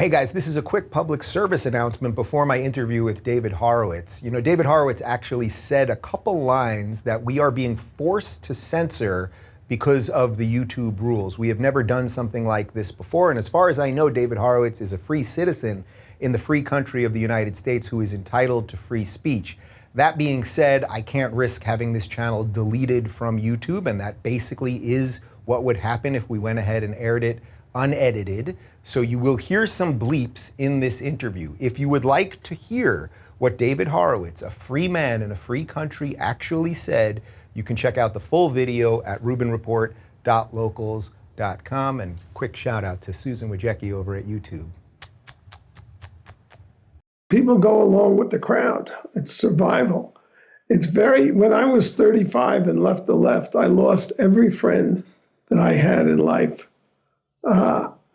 Hey guys, this is a quick public service announcement before my interview with David Horowitz. You know, David Horowitz actually said a couple lines that we are being forced to censor because of the YouTube rules. We have never done something like this before, and as far as I know, David Horowitz is a free citizen in the free country of the United States who is entitled to free speech. That being said, I can't risk having this channel deleted from YouTube, and that basically is what would happen if we went ahead and aired it unedited. So you will hear some bleeps in this interview. If you would like to hear what David Horowitz, a free man in a free country, actually said, you can check out the full video at rubinreport.locals.com. And quick shout out to Susan Wojcicki over at YouTube. People go along with the crowd. It's survival. When I was 35 and left the left, I lost every friend that I had in life.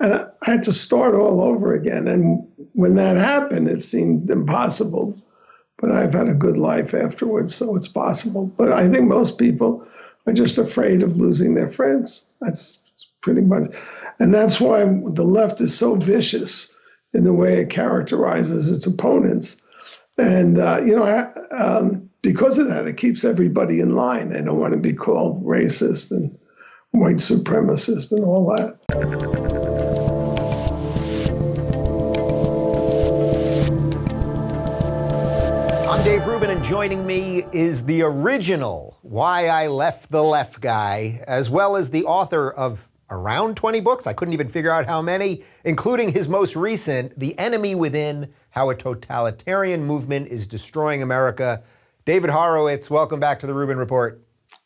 And I had to start all over again. And when that happened, it seemed impossible. But I've had a good life afterwards, so it's possible. But I think most people are just afraid of losing their friends. That's pretty much. And that's why the left is so vicious in the way it characterizes its opponents. And, because of that, it keeps everybody in line. They don't want to be called racist and white supremacist and all that. I'm Dave Rubin, and joining me is the original Why I Left the Left guy, as well as the author of around 20 books. I couldn't even figure out how many, including his most recent, The Enemy Within, How a Totalitarian Movement is Destroying America. David Horowitz, welcome back to the Rubin Report.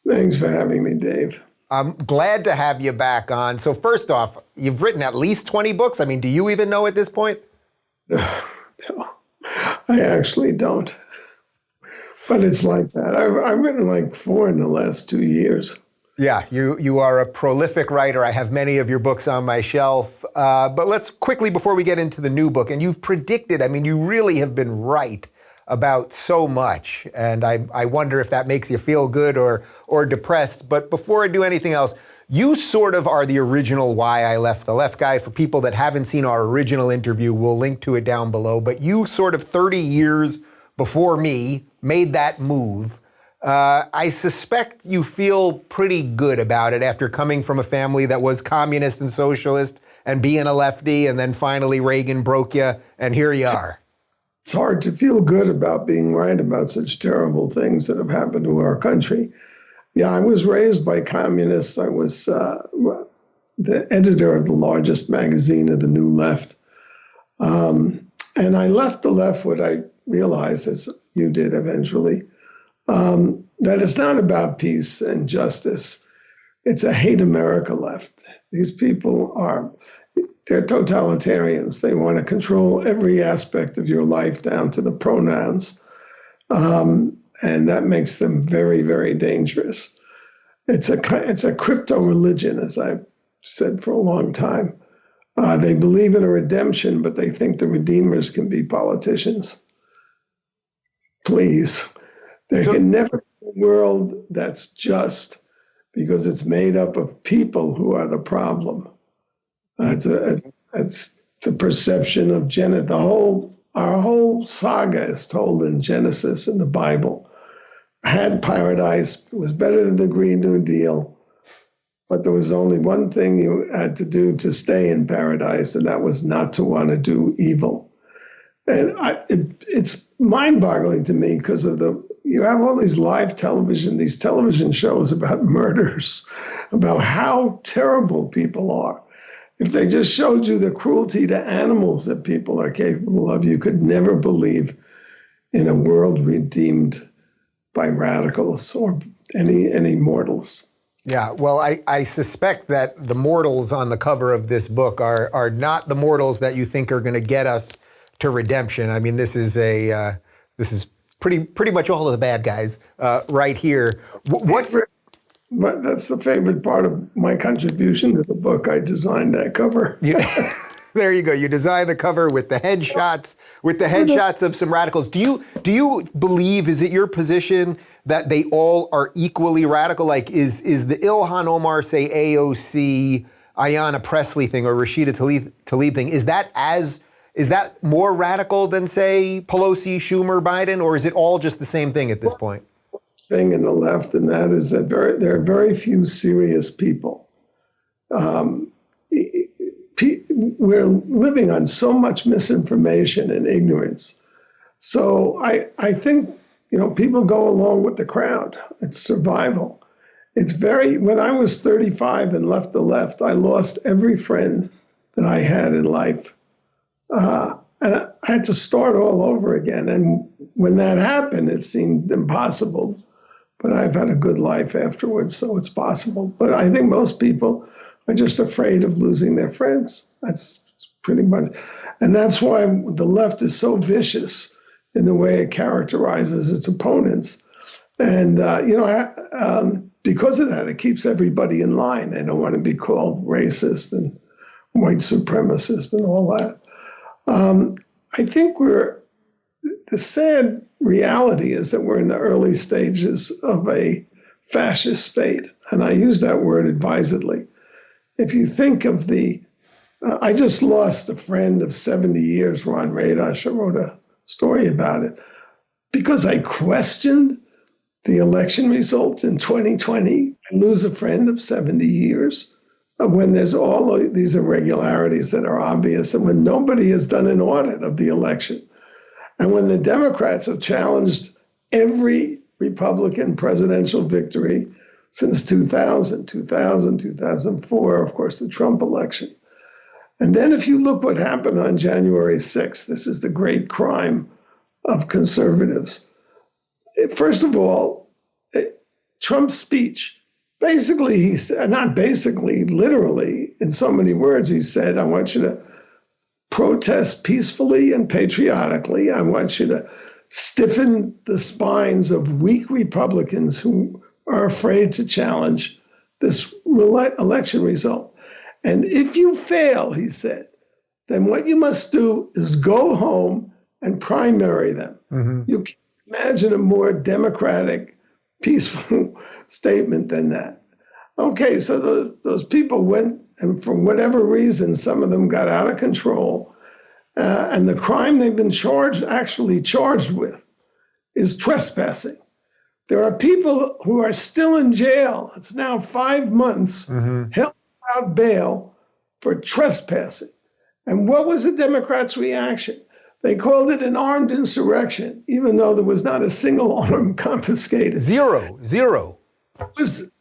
Thanks for having me, Dave. I'm glad to have you back on. So first off, you've written at least 20 books. I mean, do you even know at this point? No, I actually don't. But it's like that. I've written like 4 in the last 2 years. Yeah, you are a prolific writer. I have many of your books on my shelf. But let's quickly, before we get into the new book, and you've predicted, I mean, you really have been right about so much. And I wonder if that makes you feel good or depressed. But before I do anything else, you sort of are the original Why I Left the Left guy. For people that haven't seen our original interview, we'll link to it down below. But you sort of 30 years before me made that move. I suspect you feel pretty good about it after coming from a family that was communist and socialist and being a lefty, and then finally Reagan broke you, and here you are. It's hard to feel good about being right about such terrible things that have happened to our country. Yeah, I was raised by communists. I was the editor of the largest magazine of the New Left. And I left the left, what I realized, as you did eventually, that it's not about peace and justice. It's a hate America left. These people they're totalitarians. They want to control every aspect of your life down to the pronouns. And that makes them very, very dangerous. It's a crypto religion, as I've said for a long time. They believe in a redemption, but they think the redeemers can be politicians. Please. There can never be a world that's just, because it's made up of people who are the problem. That's the perception of Janet. Our whole saga is told in Genesis in the Bible. Had paradise, it was better than the Green New Deal, but there was only one thing you had to do to stay in paradise, and that was not to want to do evil. And it's mind-boggling to me because of you have all these these television shows about murders, about how terrible people are. If they just showed you the cruelty to animals that people are capable of, you could never believe in a world redeemed by radicals or any mortals. Yeah, well, I suspect that the mortals on the cover of this book are not the mortals that you think are going to get us to redemption. I mean, this is pretty much all of the bad guys right here. But that's the favorite part of my contribution to the book. I designed that cover. There you go. You designed the cover with the headshots of some radicals. Do you believe, is it your position that they all are equally radical? Like, is the Ilhan Omar, say, AOC, Ayanna Pressley thing or Rashida Tlaib thing, is that as Is that more radical than, say, Pelosi, Schumer, Biden, or is it all just the same thing at this point? Thing in the left, and that is that there are very few serious people. We're living on so much misinformation and ignorance. So I think, people go along with the crowd. It's survival. When I was 35 and left the left, I lost every friend that I had in life. And I had to start all over again. And when that happened, it seemed impossible. But I've had a good life afterwards, so it's possible. But I think most people are just afraid of losing their friends. That's pretty much. And that's why the left is so vicious in the way it characterizes its opponents. And, because of that, it keeps everybody in line. They don't want to be called racist and white supremacist and all that. I think the sad reality is that we're in the early stages of a fascist state. And I use that word advisedly. If you think of I just lost a friend of 70 years, Ron Radosh. I wrote a story about it because I questioned the election results in 2020. I lose a friend of 70 years when there's all of these irregularities that are obvious and when nobody has done an audit of the election. And when the Democrats have challenged every Republican presidential victory since 2000, 2004, of course, the Trump election. And then if you look what happened on January 6th, this is the great crime of conservatives. First of all, Trump's speech, basically, he said, not basically, literally, in so many words, he said, I want you to protest peacefully and patriotically. I want you to stiffen the spines of weak Republicans who are afraid to challenge this election result. And if you fail, he said, then what you must do is go home and primary them. Mm-hmm. You can imagine a more democratic, peaceful statement than that. Okay, so those people went, and for whatever reason, some of them got out of control. And the crime they've been charged with is trespassing. There are people who are still in jail. It's now 5 months, held without bail for trespassing. And what was the Democrats' reaction? They called it an armed insurrection, even though there was not a single arm confiscated. Zero.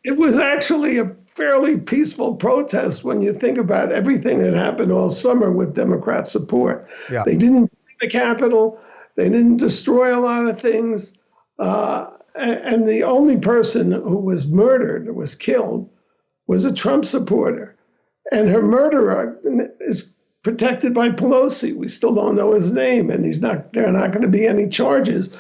It was actually a fairly peaceful protest when you think about everything that happened all summer with Democrat support. Yeah. They didn't burn the Capitol. They didn't destroy a lot of things. And the only person who was murdered or was killed was a Trump supporter. And her murderer is protected by Pelosi. We still don't know his name, and there are not going to be any charges.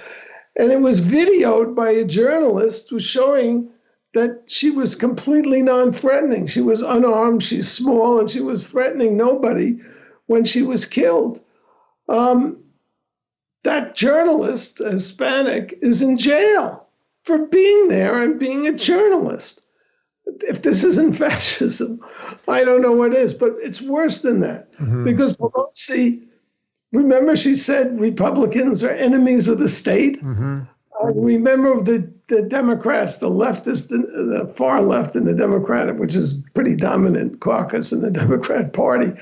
And it was videoed by a journalist who's showing that she was completely non-threatening. She was unarmed, she's small, and she was threatening nobody when she was killed. That journalist, Hispanic, is in jail for being there and being a journalist. If this isn't fascism, I don't know what is, but it's worse than that. Mm-hmm. Because Pelosi, remember she said Republicans are enemies of the state? Mm-hmm. Remember the Democrats, the leftist, the far left in the Democratic, which is pretty dominant caucus in the Democrat Party,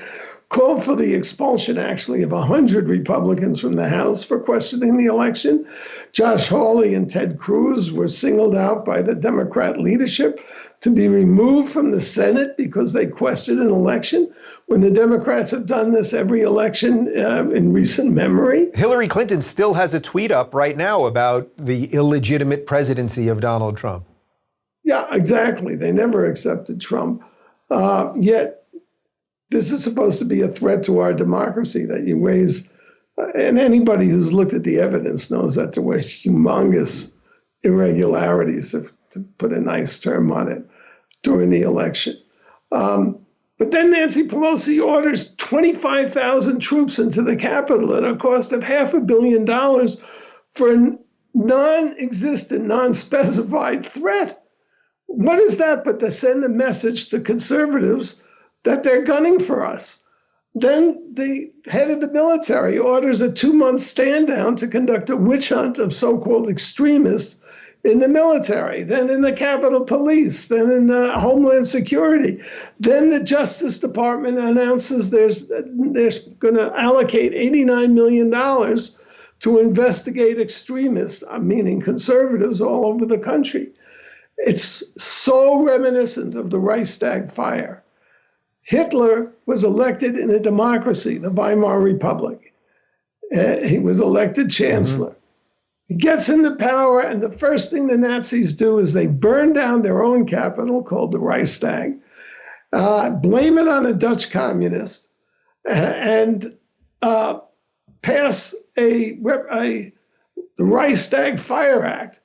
called for the expulsion, actually, of 100 Republicans from the House for questioning the election. Josh Hawley and Ted Cruz were singled out by the Democrat leadership to be removed from the Senate because they questioned an election, when the Democrats have done this every election in recent memory. Hillary Clinton still has a tweet up right now about the illegitimate presidency of Donald Trump. Yeah, exactly. They never accepted Trump. Yet this is supposed to be a threat to our democracy that you raise, and anybody who's looked at the evidence knows that there were humongous irregularities, to put a nice term on it, during the election. But then Nancy Pelosi orders 25,000 troops into the Capitol at a cost of $500 million for a non-existent, non-specified threat. What is that but to send a message to conservatives that they're gunning for us? Then the head of the military orders a 2-month stand down to conduct a witch hunt of so-called extremists in the military, then in the Capitol Police, then in Homeland Security. Then the Justice Department announces they're going to allocate $89 million to investigate extremists, meaning conservatives all over the country. It's so reminiscent of the Reichstag fire. Hitler was elected in a democracy, the Weimar Republic. He was elected chancellor. He gets into power, and the first thing the Nazis do is they burn down their own capital, called the Reichstag, blame it on a Dutch communist, and pass the Reichstag Fire Act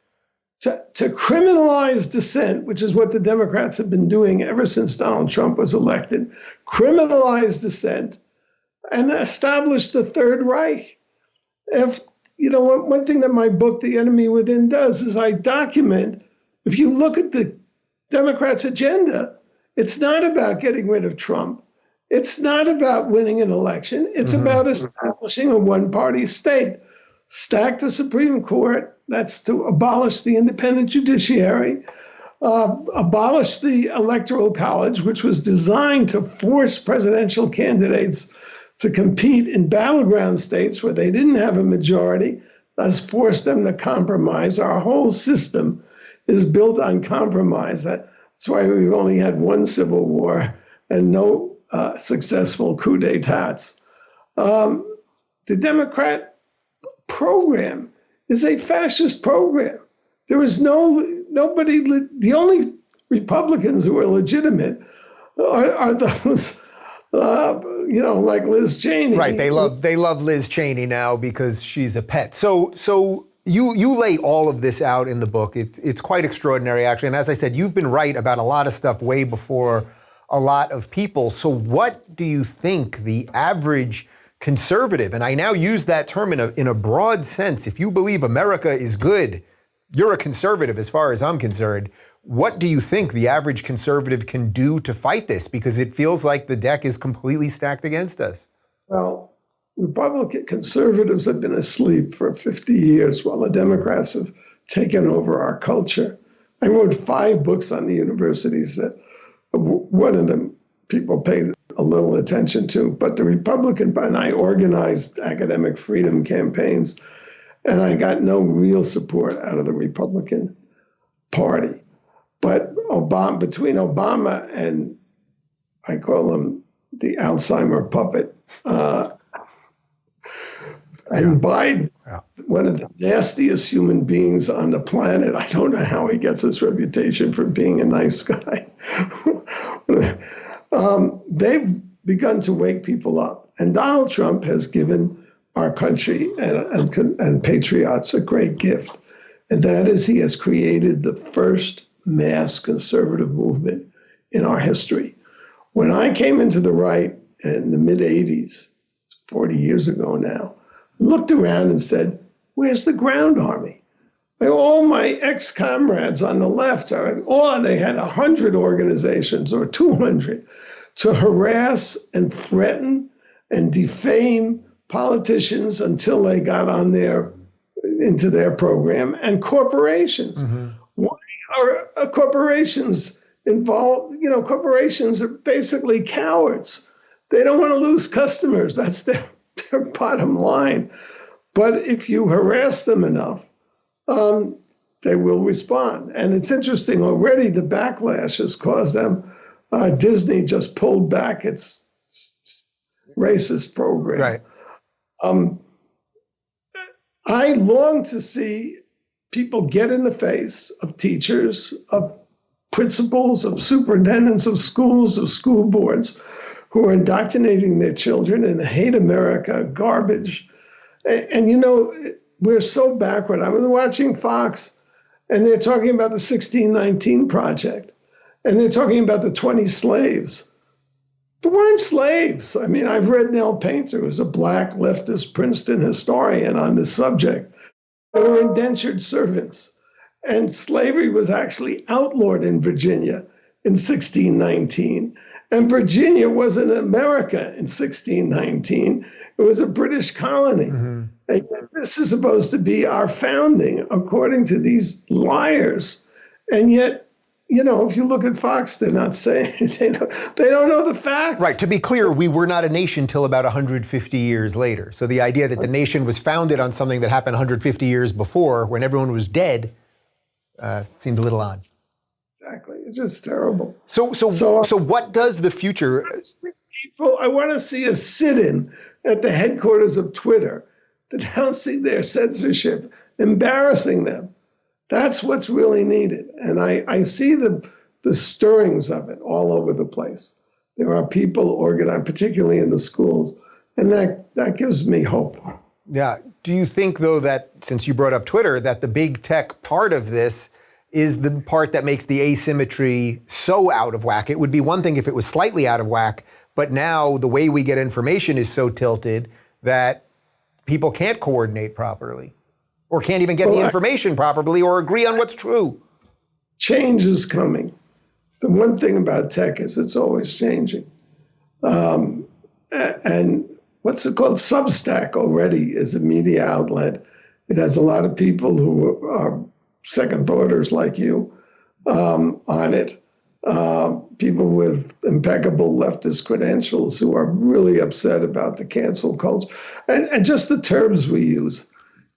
to criminalize dissent, which is what the Democrats have been doing ever since Donald Trump was elected, criminalize dissent, and establish the Third Reich. One thing that my book, The Enemy Within, does is I document, if you look at the Democrats' agenda, it's not about getting rid of Trump. It's not about winning an election. It's about establishing a one-party state. Stack the Supreme Court, that's to abolish the independent judiciary, abolish the Electoral College, which was designed to force presidential candidates to compete in battleground states where they didn't have a majority, thus force them to compromise. Our whole system is built on compromise. That's why we've only had one civil war and no successful coup d'etats. The Democrat program is a fascist program. There is nobody, the only Republicans who are legitimate are those, like Liz Cheney. Right, they love Liz Cheney now because she's a pet. So you lay all of this out in the book. It's quite extraordinary, actually. And as I said, you've been right about a lot of stuff way before a lot of people. So what do you think the average conservative, and I now use that term in a broad sense, if you believe America is good, you're a conservative as far as I'm concerned. What do you think the average conservative can do to fight this? Because it feels like the deck is completely stacked against us. Well, Republican conservatives have been asleep for 50 years while the Democrats have taken over our culture. I wrote 5 books on the universities that one of them people paid a little attention to, but the Republican, and I organized academic freedom campaigns, and I got no real support out of the Republican Party. But between Obama and, I call him the Alzheimer puppet, and Biden, one of the nastiest human beings on the planet. I don't know how he gets his reputation for being a nice guy. They've begun to wake people up. And Donald Trump has given our country and patriots a great gift. And that is he has created the first mass conservative movement in our history. When I came into the right in the mid-'80s, 40 years ago now, looked around and said, where's the ground army? All my ex-comrades on the left, they had 100 organizations or 200 to harass and threaten and defame politicians until they got into their program, and corporations. Why are corporations involved? Corporations are basically cowards. They don't want to lose customers. That's their bottom line. But if you harass them enough, they will respond. And it's interesting, already the backlash has caused them. Disney just pulled back its racist program. Right. I long to see people get in the face of teachers, of principals, of superintendents of schools, of school boards who are indoctrinating their children in hate America, garbage. And we're so backward. I was watching Fox, and they're talking about the 1619 Project, and they're talking about the 20 slaves. But weren't slaves. I mean, I've read Nell Painter, who's a black leftist Princeton historian on this subject. They were indentured servants. And slavery was actually outlawed in Virginia in 1619. And Virginia wasn't America in 1619. It was a British colony. And this is supposed to be our founding, according to these liars. And yet, if you look at Fox, they're not saying, they don't know the facts. Right. To be clear, we were not a nation till about 150 years later. So the idea that the nation was founded on something that happened 150 years before, when everyone was dead, seemed a little odd. Exactly. It's just terrible. So what does the future? I want to see a sit-in at the headquarters of Twitter to don't see their censorship embarrassing them. That's what's really needed. And I see the stirrings of it all over the place. There are people organized, particularly in the schools, and that gives me hope. Yeah. Do you think, though, that since you brought up Twitter, that the big tech part of this is the part that makes the asymmetry so out of whack? It would be one thing if it was slightly out of whack, but now the way we get information is so tilted that people can't coordinate properly or can't even get the information properly or agree on what's true. Change is coming. The one thing about tech is it's always changing. And what's it called? Substack already is a media outlet. It has a lot of people who are second thoughters like you on it. People with impeccable leftist credentials who are really upset about the cancel culture. And just the terms we use,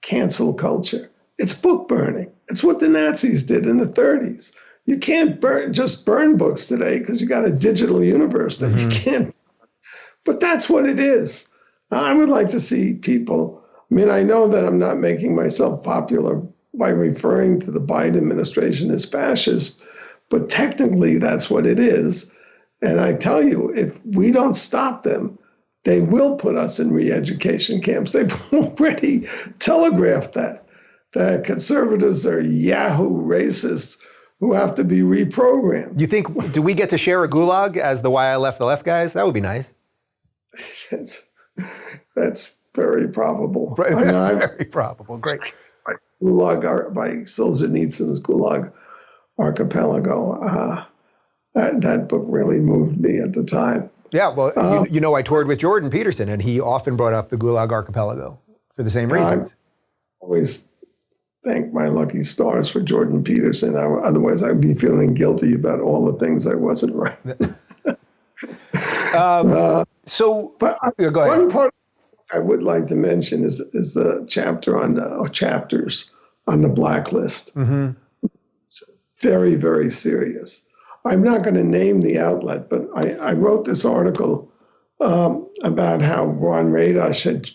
cancel culture. It's book burning. It's what the Nazis did in the 30s. You can't just burn books today because you got a digital universe that you can't. But that's what it is. I would like to see people, I know that I'm not making myself popular by referring to the Biden administration as fascist, but technically that's what it is. And I tell you, if we don't stop them, they will put us in re-education camps. They've already telegraphed that conservatives are Yahoo racists who have to be reprogrammed. Do we get to share a gulag as the Why I Left the Left guys? That would be nice. That's very probable. Very probable. Great. Gulag, by Solzhenitsyn's Gulag Archipelago. That book really moved me at the time. Yeah, well, I toured with Jordan Peterson, and he often brought up the Gulag Archipelago for the same reasons. I always thank my lucky stars for Jordan Peterson. Otherwise, I'd be feeling guilty about all the things I wasn't right. Go ahead. One part I would like to mention is the chapter on chapters on the blacklist. It's very, very serious. I'm not going to name the outlet, but I wrote this article about how Ron Radosh had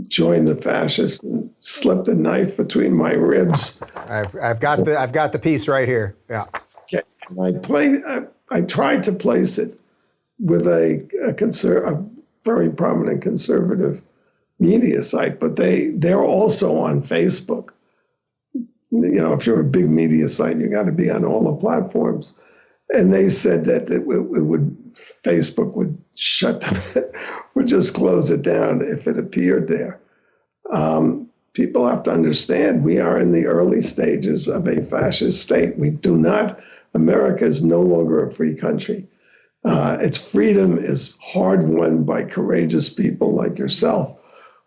joined the fascists and slipped a knife between my ribs. I've got the piece right here. Yeah. Okay. And I tried to place it with a very prominent conservative media site, but they're also on Facebook. If you're a big media site, you got to be on all the platforms. And they said that Facebook would would just close it down if it appeared there. People have to understand we are in the early stages of a fascist state. America is no longer a free country. Its freedom is hard won by courageous people like yourself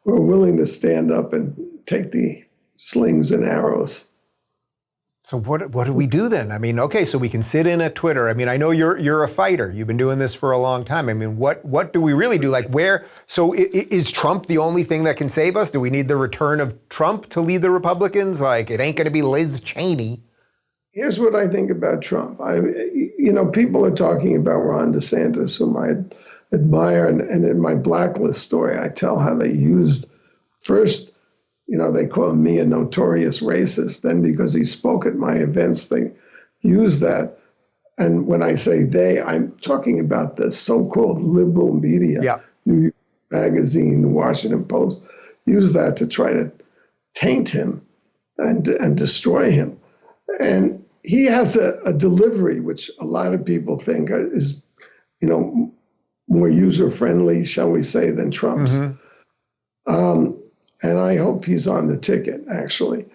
who are willing to stand up and take the slings and arrows. So what do we do then? Okay, so we can sit in at Twitter. I know you're a fighter. You've been doing this for a long time. What do we really do? So is Trump the only thing that can save us? Do we need the return of Trump to lead the Republicans? It ain't going to be Liz Cheney. Here's what I think about Trump. People are talking about Ron DeSantis, whom I admire, and in my blacklist story, I tell how they used first. They call me a notorious racist. Then because he spoke at my events, they use that. And when I say they, I'm talking about the so-called liberal media. Yeah. New York Magazine, the Washington Post, use that to try to taint him and destroy him. And he has a delivery, which a lot of people think is, more user-friendly, shall we say, than Trump's. And I hope he's on the ticket, actually.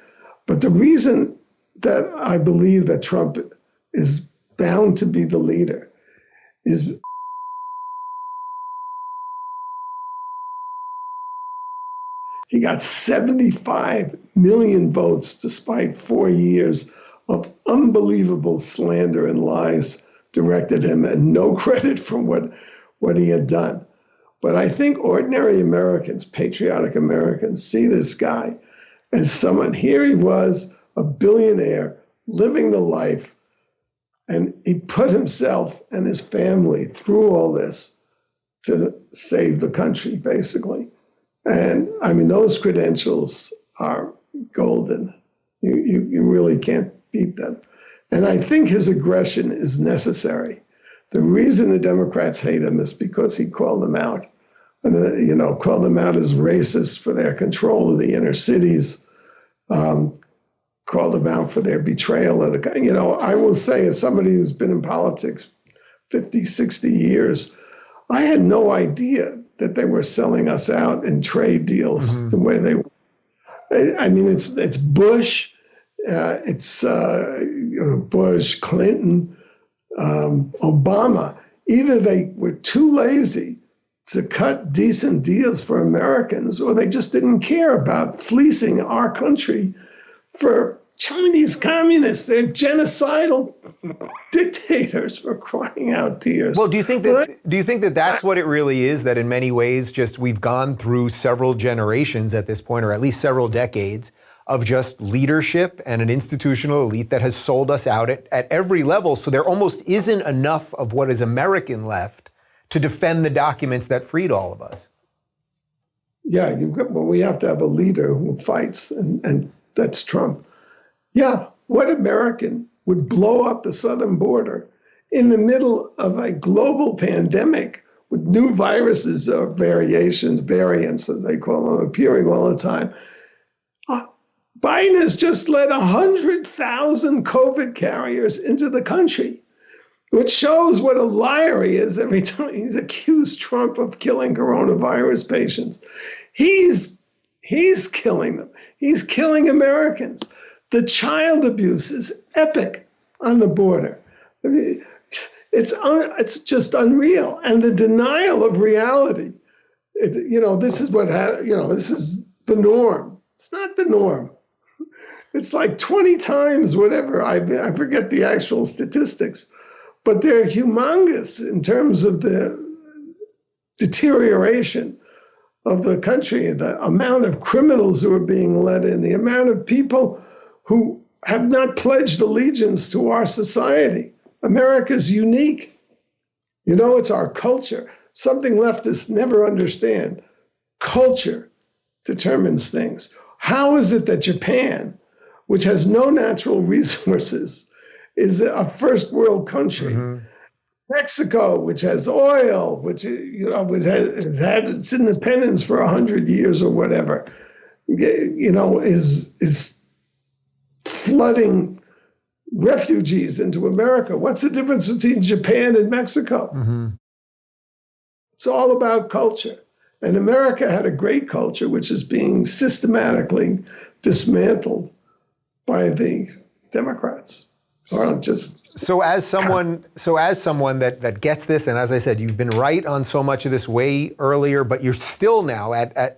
But the reason that I believe that Trump is bound to be the leader is he got 75 million votes despite 4 years of unbelievable slander and lies directed him, and no credit from what he had done. But I think ordinary Americans, patriotic Americans, see this guy as someone, here he was, a billionaire, living the life, and he put himself and his family through all this to save the country, basically. And I mean, those credentials are golden. You really can't beat them. And I think his aggression is necessary. The reason the Democrats hate him is because he called them out. And, called them out as racist for their control of the inner cities, called them out for their betrayal of the, I will say, as somebody who's been in politics 50, 60 years, I had no idea that they were selling us out in trade deals the way they were. I mean, it's Bush, Bush, Clinton, Obama. Either they were too lazy to cut decent deals for Americans, or they just didn't care about fleecing our country for Chinese communists. They're genocidal dictators, for crying out tears. Well, do you think that that's what it really is? That in many ways, just we've gone through several generations at this point, or at least several decades, of just leadership and an institutional elite that has sold us out at every level. So there almost isn't enough of what is American left to defend the documents that freed all of us. Yeah, we have to have a leader who fights, and that's Trump. Yeah, what American would blow up the southern border in the middle of a global pandemic with new viruses or variants, as they call them, appearing all the time? Biden has just let 100,000 COVID carriers into the country, which shows what a liar he is every time he's accused Trump of killing coronavirus patients. He's killing them. He's killing Americans. The child abuse is epic on the border. I mean, it's just unreal. And the denial of reality, this is this is the norm. It's not the norm. It's like 20 times whatever. I forget the actual statistics, but they're humongous in terms of the deterioration of the country, the amount of criminals who are being let in, the amount of people who have not pledged allegiance to our society. America's unique. It's our culture, something leftists never understand. Culture determines things. How is it that Japan, which has no natural resources, is a first world country? Mexico, which has oil, which has had its independence for 100 years or whatever, is flooding refugees into America. What's the difference between Japan and Mexico? It's all about culture. And America had a great culture, which is being systematically dismantled by the Democrats. So as someone that gets this, and as I said, you've been right on so much of this way earlier, but you're still now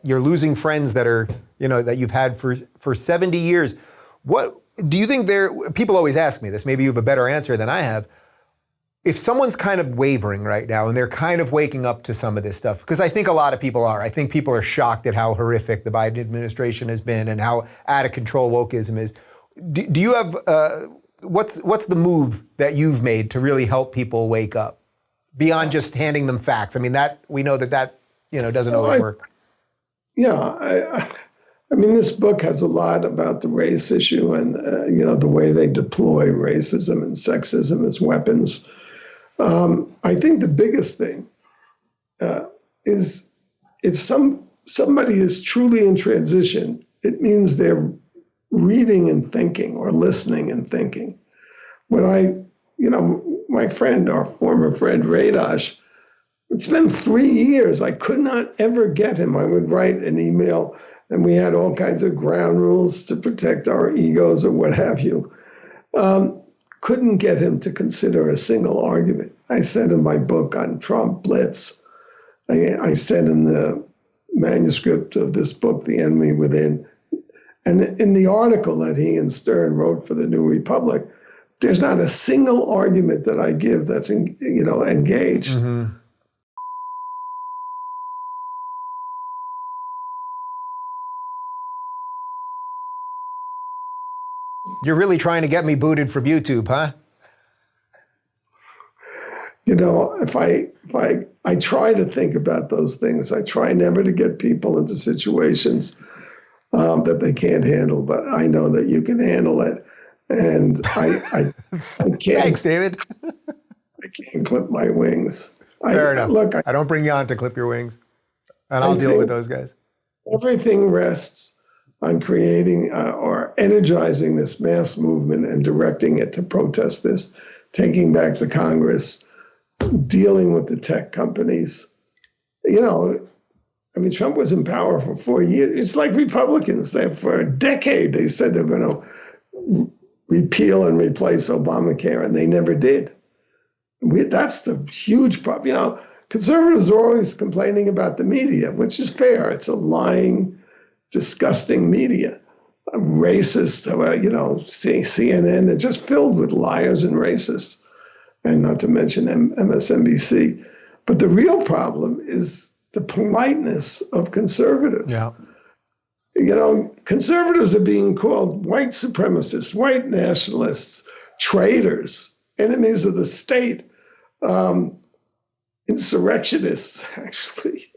you're losing friends that are, that you've had for 70 years. What do you think people always ask me this, maybe you have a better answer than I have. If someone's kind of wavering right now and they're kind of waking up to some of this stuff, because I think a lot of people are. I think people are shocked at how horrific the Biden administration has been and how out of control wokeism is. Do you have, what's the move that you've made to really help people wake up beyond just handing them facts? I mean, we know that doesn't always work. Yeah, I mean, this book has a lot about the race issue and, the way they deploy racism and sexism as weapons. I think the biggest thing is if somebody is truly in transition, it means they're reading and thinking or listening and thinking. When my friend, our former friend Radosh, it's been 3 years. I could not ever get him. I would write an email and we had all kinds of ground rules to protect our egos or what have you. couldn't get him to consider a single argument. I sent him my book on Trump Blitz. I sent him the manuscript of this book, The Enemy Within. And in the article that he and Stern wrote for the New Republic, there's not a single argument that I give that's engaged. Mm-hmm. You're really trying to get me booted from YouTube, huh? If I try to think about those things, I try never to get people into situations that they can't handle, but I know that you can handle it. And I can't. Thanks, David. I can't clip my wings. Fair enough. Look, I don't bring you on to clip your wings, and I'll deal with those guys. Everything rests on creating or energizing this mass movement and directing it to protest this, taking back the Congress, dealing with the tech companies. Trump was in power for 4 years. It's like Republicans. For a decade, they said they're going to repeal and replace Obamacare, and they never did. That's the huge problem. Conservatives are always complaining about the media, which is fair. It's a lying, disgusting media. Racist, CNN, they're just filled with liars and racists, and not to mention MSNBC. But the real problem is the politeness of conservatives. Yeah. Conservatives are being called white supremacists, white nationalists, traitors, enemies of the state, insurrectionists, actually.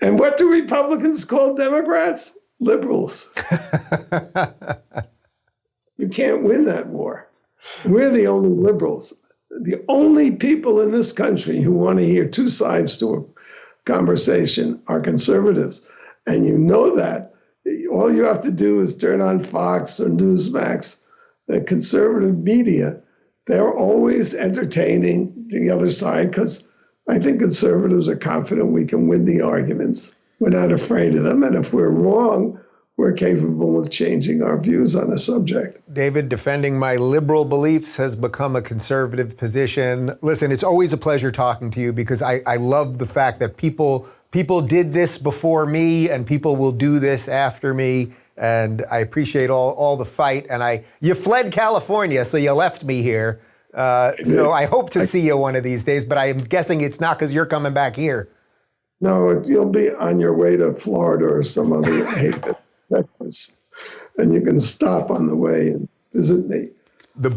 And what do Republicans call Democrats? Liberals. You can't win that war. We're the only liberals. The only people in this country who want to hear two sides to a conversation are conservatives. And you know that. All you have to do is turn on Fox or Newsmax, the conservative media. They're always entertaining the other side because I think conservatives are confident we can win the arguments. We're not afraid of them. And if we're wrong, we're capable of changing our views on the subject. David, defending my liberal beliefs has become a conservative position. Listen, it's always a pleasure talking to you because I love the fact that people did this before me and people will do this after me. And I appreciate all the fight. And you fled California, so you left me here. So I hope to see you one of these days, but I am guessing it's not because you're coming back here. No, you'll be on your way to Florida or some other haven, Texas, and you can stop on the way and visit me. The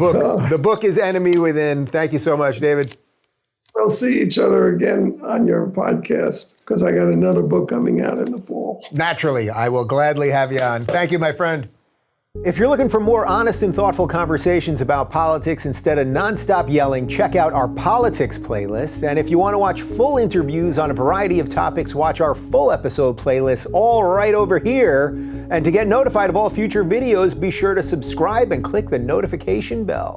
book is Enemy Within. Thank you so much, David. We'll see each other again on your podcast because I got another book coming out in the fall. Naturally, I will gladly have you on. Thank you, my friend. If you're looking for more honest and thoughtful conversations about politics instead of nonstop yelling, check out our politics playlist. And if you want to watch full interviews on a variety of topics, watch our full episode playlist all right over here. And to get notified of all future videos, be sure to subscribe and click the notification bell.